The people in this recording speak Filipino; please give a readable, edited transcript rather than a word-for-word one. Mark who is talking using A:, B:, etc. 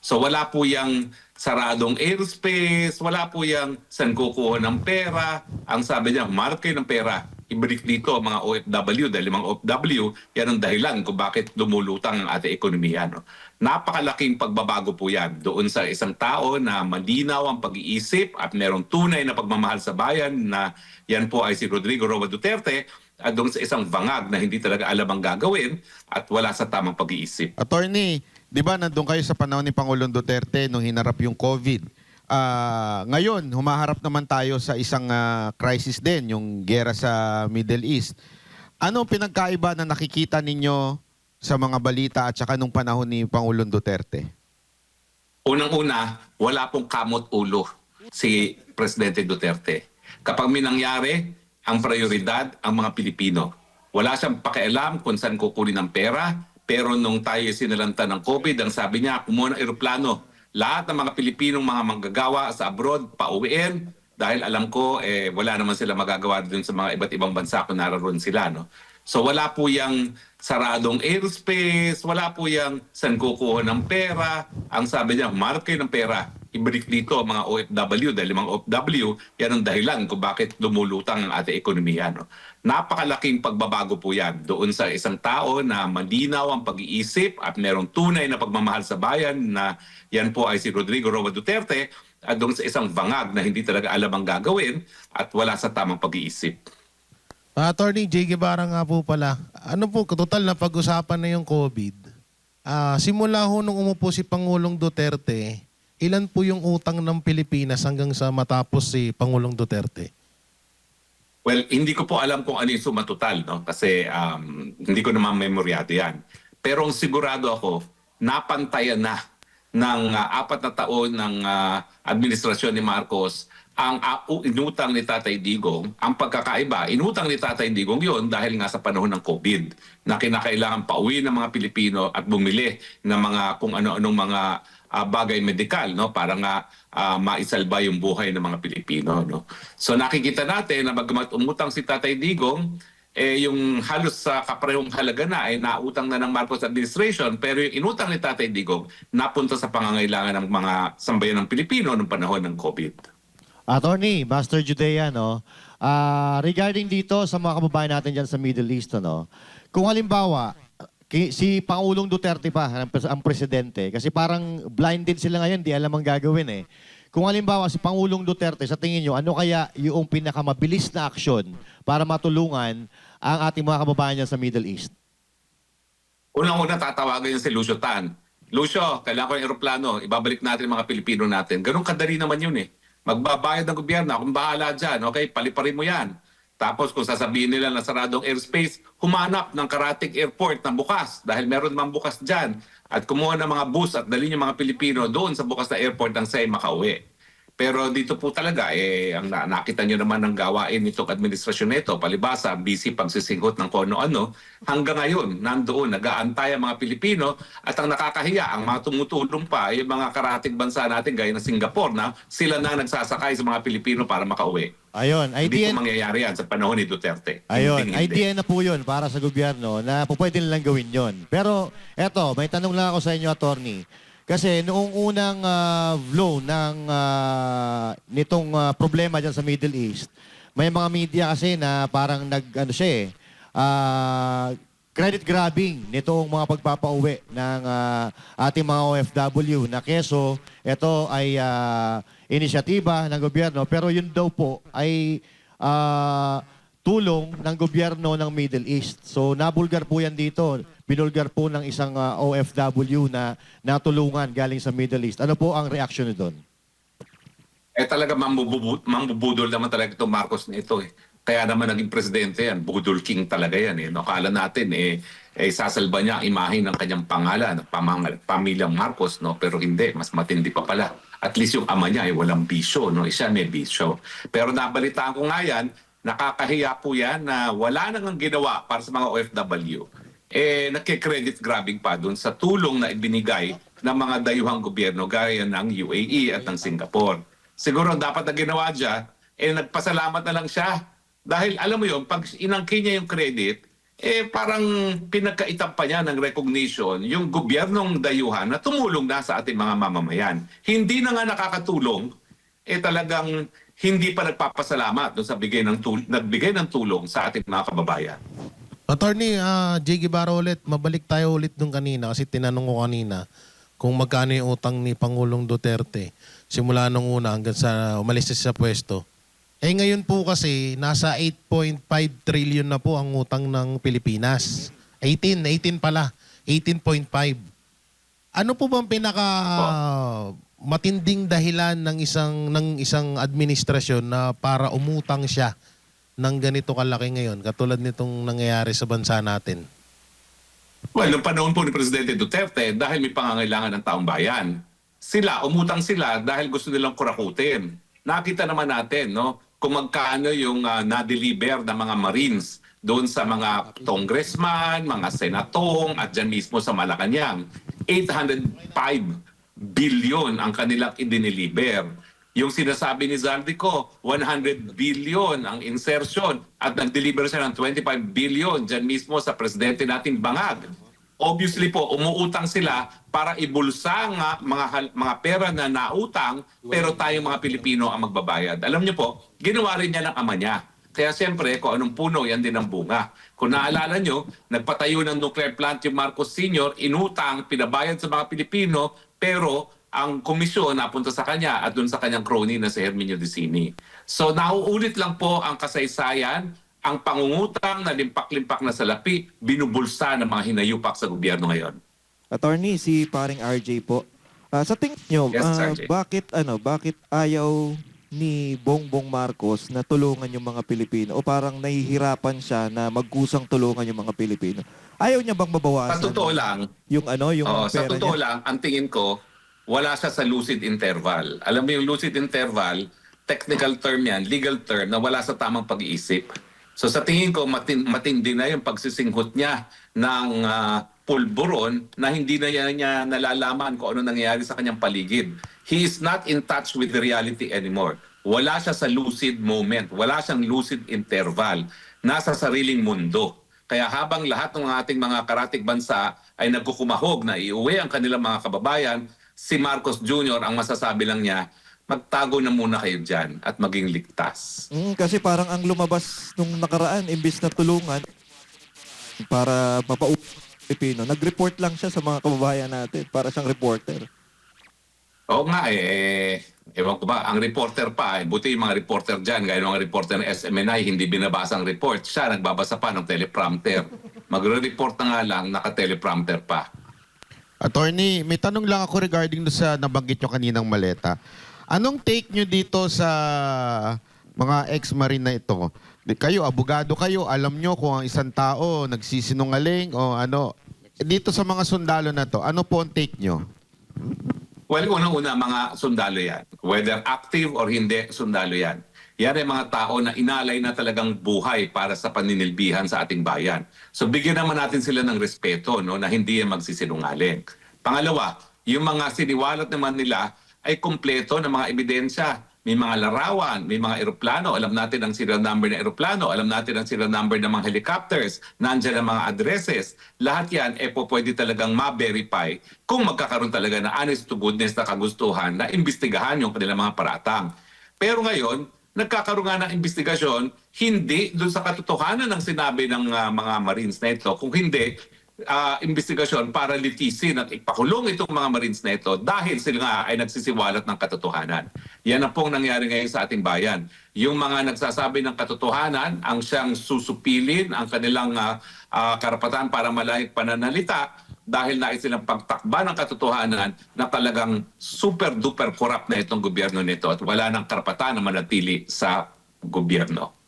A: So wala po yung saradong airspace, wala po yung saan kukuha ng pera. Ang sabi niya, mark kayo ng pera. Ibalik dito ang mga OFW dahil mga OFW, yan ang dahilan kung bakit lumulutang ang ating ekonomiya. No? Napakalaking pagbabago po yan doon sa isang tao na malinaw ang pag-iisip at merong tunay na pagmamahal sa bayan na yan po ay si Rodrigo Roa Duterte at doon sa isang bangag na hindi talaga alam ang gagawin at wala sa tamang pag-iisip.
B: Attorney, di ba nandun kayo sa panahon ni Pangulong Duterte nung hinarap yung COVID? Ngayon, humaharap naman tayo sa isang crisis din, yung gera sa Middle East. Ano pinagkaiba na nakikita ninyo sa mga balita at saka nung panahon ni Pangulong Duterte?
A: Unang-una, wala pong kamot ulo si Presidente Duterte. Kapag may nangyari, ang prioridad ang mga Pilipino. Wala siyang pakialam kung saan kukunin ang pera, pero nung tayo sinalanta ng COVID, ang sabi niya, kumuha ng eroplano. Lahat ng mga Pilipinong mga manggagawa sa abroad, pauwiin, dahil alam ko, wala naman sila magagawa dun sa mga iba't ibang bansa kung naroon sila. No? So wala po yung saradong airspace, wala po yung saan kukuha ng pera. Ang sabi niya, mark kayo ng pera. Ibalik dito ang mga OFW dahil mga OFW, yan ang dahilan kung bakit lumulutang ang ating ekonomiya. No? Napakalaking pagbabago po yan doon sa isang tao na malinaw ang pag-iisip at merong tunay na pagmamahal sa bayan na yan po ay si Rodrigo Roa Duterte at doon sa isang bangag na hindi talaga alam ang gagawin at wala sa tamang pag-iisip.
C: Attorney J. Guevara nga po pala, ano po, total na pag-usapan na yung COVID. Simula ho nung umupo si Pangulong Duterte, ilan po yung utang ng Pilipinas hanggang sa matapos si Pangulong Duterte?
A: Well, hindi ko po alam kung ano yung suma total, no? Kasi hindi ko naman memoryado yan. Pero ang sigurado ako, napantayan na ng 4 na taon ng administrasyon ni Marcos ang inutang ni Tatay Digong. Ang pagkakaiba, inutang ni Tatay Digong yon dahil nga sa panahon ng COVID na kinakailangan pauwi ng mga Pilipino at bumili ng mga kung ano-anong mga bagay medikal, no, para nga maisalba yung buhay ng mga Pilipino, no. So nakikita natin na bagamat umutang si Tatay Digong, yung halos sa kaparehong halaga na ay nautang na ng Marcos administration, pero yung inutang ni Tatay Digong napunta sa pangangailangan ng mga sambayan ng Pilipino noong panahon ng COVID.
D: Attorney, Master Judea, no? Regarding dito sa mga kababayan natin dyan sa Middle East, no? Kung halimbawa, si Pangulong Duterte pa, ang presidente, kasi parang blinded sila ngayon, di alam ang gagawin eh. Kung halimbawa si Pangulong Duterte, sa tingin nyo, ano kaya yung pinakamabilis na aksyon para matulungan ang ating mga kababayan dyan sa Middle East?
A: Unang-una tatawagan yung si Lucio Tan. Lucio, kailangan ko ng eroplano, ibabalik natin ang mga Pilipino natin. Ganun kadali naman yun eh. Magbabayad ng gobyerno, akong bahala dyan, okay? Paliparin mo yan. Tapos kung sasabihin nila na saradong airspace, humanap ng Karatig Airport na bukas dahil meron mang bukas dyan at kumuha ng mga bus at dali yung mga Pilipino doon sa bukas na airport ng say makauwi. Pero dito po talaga, ang nakita nyo naman ng gawain nitong administrasyon nito, palibasa, busy pagsisinghot ng kung ano-ano, hanggang ngayon, nandoon, nag-aantay ang mga Pilipino at ang nakakahiya, ang mga tumutulong pa, ay yung mga karatig bansa natin, gaya ng Singapore, na sila na nagsasakay sa mga Pilipino para makauwi.
D: Ayun,
A: Hindi
D: idea,
A: po mangyayari yan sa panahon ni Duterte.
D: ayun,
A: Hindi.
D: idea na po yun para sa gobyerno na po pwede nilang gawin yun. Pero eto, may tanong lang ako sa inyo, Attorney. Kasi noong unang flow ng nitong problema dyan sa Middle East, may mga media kasi na parang ano siya credit grabbing nitong mga pagpapauwi ng ating mga OFW na keso, ito ay inisyatiba ng gobyerno, pero yun daw po ay tulong ng gobyerno ng Middle East. So nabulgar po yan dito. Binulgar po ng isang OFW na natulungan galing sa Middle East. Ano po ang reaction nyo doon?
A: Talaga mambubudol naman talaga itong Marcos na ito eh. Kaya naman naging presidente yan, budol king talaga yan eh. No, akala natin sasalba niya ang imahe ng kanyang pangalan, pamilyang Marcos, no? Pero hindi, mas matindi pa pala. At least yung ama niya ay walang bisyo, no? Siya may bisyo. Pero nabalitaan ko nga yan, nakakahiya po yan na wala nang ginawa para sa mga OFW. Nagke-credit grabbing pa doon sa tulong na ibinigay ng mga dayuhang gobyerno gaya ng UAE at ng Singapore. Siguro dapat na ginawa dyan, nagpasalamat na lang siya. Dahil alam mo yun, pag inangkin niya yung credit, parang pinagkaitan pa niya ng recognition yung gobyernong dayuhan na tumulong na sa ating mga mamamayan. Hindi na nga nakakatulong, talagang hindi pa nagpapasalamat doon sa nagbigay ng tulong sa ating mga kababayan.
C: Attorney J. Guevara ulit, mabalik tayo ulit nung kanina kasi tinanong ko kanina kung magkano yung utang ni Pangulong Duterte simula nung una hanggang sa umalis siya sa pwesto. Ngayon po kasi nasa 8.5 trillion na po ang utang ng Pilipinas. 18 pala. 18.5. Ano po bang pinaka matinding dahilan ng isang administrasyon na para umutang siya ng ganito kalaki ngayon katulad nitong nangyayari sa bansa natin?
A: Well, noong panahon po ni Presidente Duterte, dahil may pangangailangan ng taong bayan, umutang sila dahil gusto nilang kurakutin. Nakita naman natin, no, kung magkano yung na-deliver ng mga Marines doon sa mga congressman, mga senatong, at dyan mismo sa Malacanang. 805 billion ang kanilang idineliver. Yung sinasabi ni Zaldico, 100 billion ang insertion at nag-deliver siya ng 25 billion dyan mismo sa presidente nating Bangag. Obviously po, umuutang sila para ibulsa nga mga pera na nautang pero tayong mga Pilipino ang magbabayad. Alam niyo po, ginawa rin niya ng ama niya. Kaya siyempre, kung anong puno, yan din ang bunga. Kung naalala nyo, nagpatayo ng nuclear plant yung Marcos Sr., inutang, pinabayad sa mga Pilipino, pero ang komisyon napunta sa kanya at dun sa kanyang crony na si Herminio Dicini. So nauulit lang po ang kasaysayan, ang pangungutang na limpak-limpak na salapi, binubulsa ng mga hinayupak sa gobyerno ngayon.
E: Attorney, si paring RJ po. Sa tingin nyo,
A: Yes, RJ.
E: bakit ayaw ni Bongbong Marcos na tulungan yung mga Pilipino o parang nahihirapan siya na magkusang tulungan yung mga Pilipino? Ayaw niya bang mabawasan?
A: Sa totoo lang,
E: Yung
A: sa
E: pera
A: totoo
E: niya?
A: lang, ang tingin ko, wala siya sa lucid interval. Alam mo yung lucid interval, technical term yan, legal term, na wala sa tamang pag-iisip. So sa tingin ko, matindi na yung pagsisinghot niya ng pulburon na hindi na niya nalalaman kung ano nangyayari sa kanyang paligid. He is not in touch with the reality anymore. Wala siya sa lucid moment. Wala siyang lucid interval. Nasa sariling mundo. Kaya habang lahat ng ating mga karatig bansa ay nagkukumahog na iuwi ang kanilang mga kababayan, si Marcos Jr. ang masasabi lang niya, magtago na muna kayo dyan at maging ligtas.
E: Kasi parang ang lumabas nung nakaraan, imbis na tulungan para mapauwi Pilipino, nag-report lang siya sa mga kababayan natin para siyang reporter.
A: Oo nga ewan ko ba, ang reporter pa, buti yung mga reporter dyan, gaya ng mga reporter ng SMNI, hindi binabasa ang report. Siya nagbabasa pa ng teleprompter. Magre-report na nga lang, naka-teleprompter pa.
B: Attorney, may tanong lang ako regarding sa nabanggit nyo kaninang maleta. Anong take nyo dito sa mga ex-marine na ito? Kayo, abogado kayo, alam nyo kung ang isang tao nagsisinungaling o ano. Dito sa mga sundalo na to, ano po ang take nyo?
A: Well, unang-una, mga sundalo yan. Whether active or hindi, sundalo yan. Yan ay mga tao na inalay na talagang buhay para sa paninilbihan sa ating bayan. So bigyan naman natin sila ng respeto, no, na hindi yan magsisinungaling. Pangalawa, yung mga siniwalat naman nila ay kumpleto ng mga ebidensya. May mga larawan, may mga eroplano. Alam natin ang serial number ng eroplano. Alam natin ang serial number ng mga helicopters. Nandiyan ang mga addresses. Lahat yan, pwede talagang ma-verify kung magkakaroon talaga na honest to goodness na kagustuhan na imbestigahan yung kanilang mga paratang. Pero ngayon, nagkakaroon nga ng investigasyon, hindi doon sa katotohanan ng sinabi ng mga Marines na ito, kung hindi, investigasyon para litisin at ipakulong itong mga Marines na ito dahil sila nga ay nagsisiwalat ng katotohanan. Yan ang pong nangyari ngayon sa ating bayan. Yung mga nagsasabi ng katotohanan ang siyang susupilin ang kanilang karapatan para malayang pananalita dahil nais silang pagtakba ng katotohanan na talagang super-duper corrupt na itong gobyerno nito at wala ng karapatan na manatili sa gobyerno.